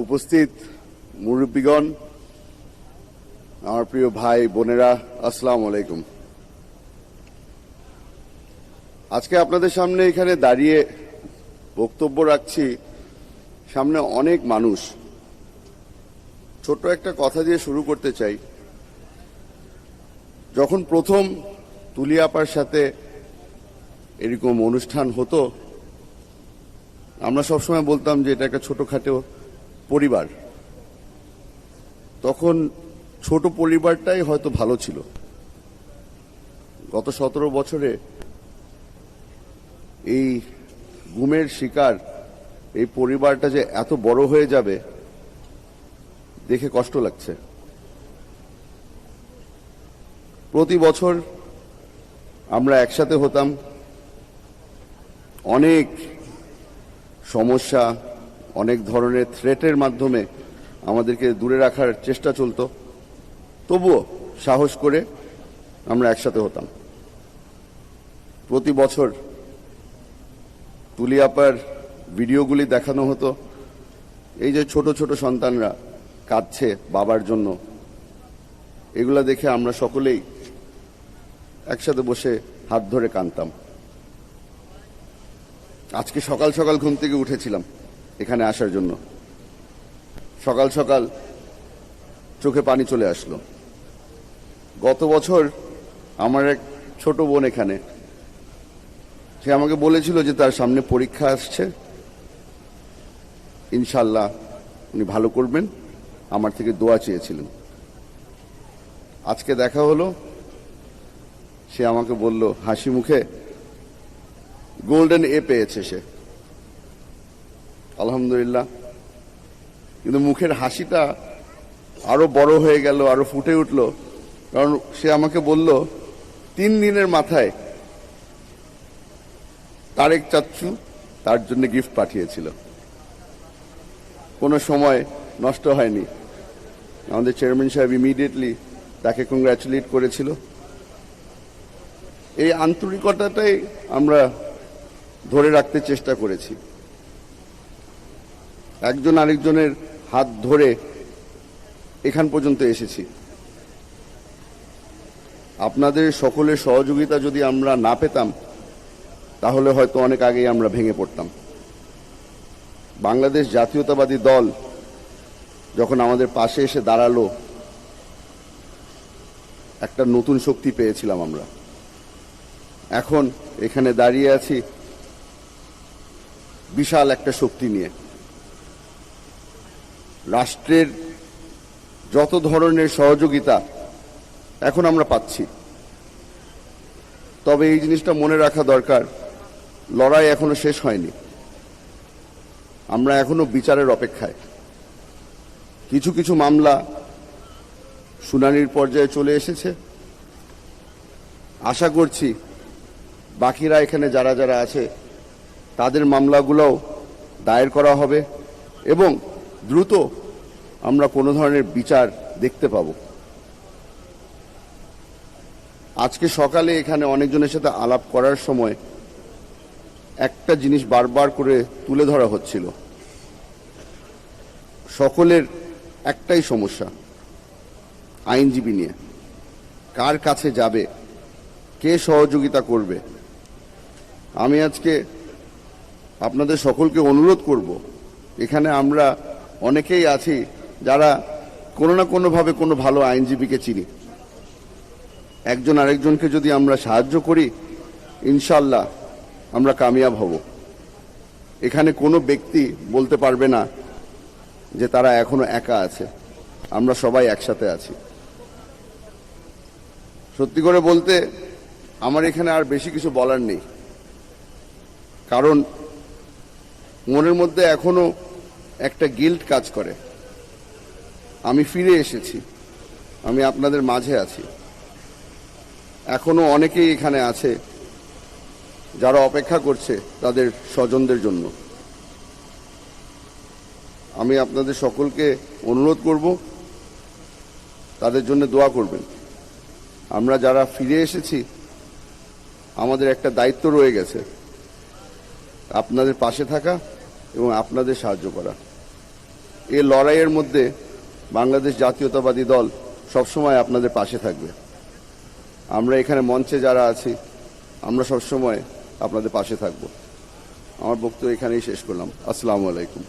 উপস্থিত মুরব্বীগণ, আমার প্রিয় ভাই বোনেরা, আসসালামু আলাইকুম। আজকে আপনাদের সামনে এখানে দাঁড়িয়ে বক্তব্য রাখছি, সামনে অনেক মানুষ। ছোট্ট একটা কথা দিয়ে শুরু করতে চাই। যখন প্রথম তুলি আপার সাথে এরকম অনুষ্ঠান হতো, আমরা সবসময় বলতাম যে এটা একটা ছোটখাটো পরিবার। তখন ছোট পরিবারটাই হয়তো ভালো ছিল। গত 17 বছরে এই গুমের শিকার এই পরিবারটা যে এত বড় হয়ে যাবে দেখে কষ্ট লাগছে। প্রতি বছর আমরা একসাথে হতাম, অনেক সমস্যা, অনেক ধরনের থ্রেটের মাধ্যমে আমাদেরকে দূরে রাখার চেষ্টা চলতো, তবুও সাহস করে আমরা একসাথে হতাম। প্রতি বছর তুলি আপার ভিডিওগুলি দেখানো হতো। এই যে ছোট ছোট সন্তানরা কাঁদছে বাবার জন্য, এগুলা দেখে আমরা সকলেই একসাথে বসে হাত ধরে কাঁদতাম। আজকে সকাল সকাল ঘুম থেকে উঠেছিলাম এখানে আসার জন্য। সকাল সকাল চোখে পানি চলে আসলো। গত বছর আমার এক ছোট বোন এখানে, সে আমাকে বলেছিল যে তার সামনে পরীক্ষা আসছে, ইনশাল্লাহ উনি ভালো করবেন, আমার থেকে দোয়া চেয়েছিলেন। আজকে দেখা হলো, সে আমাকে বলল হাসি মুখে গোল্ডেন এ পেয়েছে সে, আলহামদুলিল্লাহ। কিন্তু মুখের হাসিটা আরো বড় হয়ে গেল, আরো ফুটে উঠল, কারণ সে আমাকে বলল 3 দিনের মাথায় তারেক চাচ্চু তার জন্য গিফট পাঠিয়েছিল। কোনো সময় নষ্ট হয়নি। আমাদের চেয়ারম্যান সাহেব ইমিডিয়েটলি তাকে কংগ্রাচুলেট করেছিল। এই আন্তরিকতাটাই আমরা ধরে রাখতে চেষ্টা করেছি। একজন আরেকজনের হাত ধরে এখান পর্যন্ত এসেছি। আপনাদের সকলের সহযোগিতা যদি আমরা না পেতাম, তাহলে হয়তো অনেক আগেই আমরা ভেঙে পড়তাম। বাংলাদেশ জাতীয়তাবাদী দল যখন আমাদের পাশে এসে দাঁড়ালো, একটা নতুন শক্তি পেয়েছিলাম আমরা। এখন এখানে দাঁড়িয়ে আছি বিশাল একটা শক্তি নিয়ে। রাষ্ট্রের যত ধরনের সহযোগিতা এখন আমরা পাচ্ছি, তবে এই জিনিসটা মনে রাখা দরকার, লড়াই এখনো শেষ হয়নি। আমরা এখনো বিচারের অপেক্ষায়। কিছু কিছু মামলা শুনানির পর্যায়ে চলে এসেছে। আশা করছি বাকিরা এখানে যারা যারা আছে তাদের মামলাগুলোও দায়ের করা হবে এবং দ্রুত আমরা কোনো ধরনের বিচার দেখতে পাব। আজকে সকালে এখানে অনেকজনের সাথে আলাপ করার সময় একটা জিনিস বারবার করে তুলে ধরা হচ্ছিল। সকলের একটাই সমস্যা, আইনজীবী নিয়ে। কার কাছে যাবে, কে সহযোগিতা করবে। আমি আজকে আপনাদের সকলকে অনুরোধ করব, এখানে আমরা অনেকেই আছি যারা কোনো না কোনোভাবে কোনো ভালো আইনজীবীকে চিনি। একজন আরেকজনকে যদি আমরা সাহায্য করি, ইনশাল্লাহ আমরা কামিয়াব হব। এখানে কোনো ব্যক্তি বলতে পারবে না যে তারা এখনো একা আছে। আমরা সবাই একসাথে আছি। সত্যি করে বলতে আমার এখানে আর বেশি কিছু বলার নেই, কারণ মনের মধ্যে এখনো একটা গিল্ট কাজ করে। আমি ফিরে এসেছি, আমি আপনাদের মাঝে আছি। এখনো অনেকেই এখানে আছে যারা অপেক্ষা করছে তাদের স্বজনদের জন্য। আমি আপনাদের সকলকে অনুরোধ করব, তাদের জন্য দোয়া করবেন। আমরা যারা ফিরে এসেছি, আমাদের একটা দায়িত্ব রয়ে গেছে, আপনাদের পাশে থাকা এবং আপনাদের সাহায্য করা। এই লড়াইয়ের মধ্যে বাংলাদেশ জাতীয়তাবাদী দল সবসময় আপনাদের পাশে থাকবে। আমরা এখানে মঞ্চে যারা আছি আমরা সবসময় আপনাদের পাশে থাকব। আমার বক্তব্য এখানেই শেষ করলাম। আসসালামু আলাইকুম।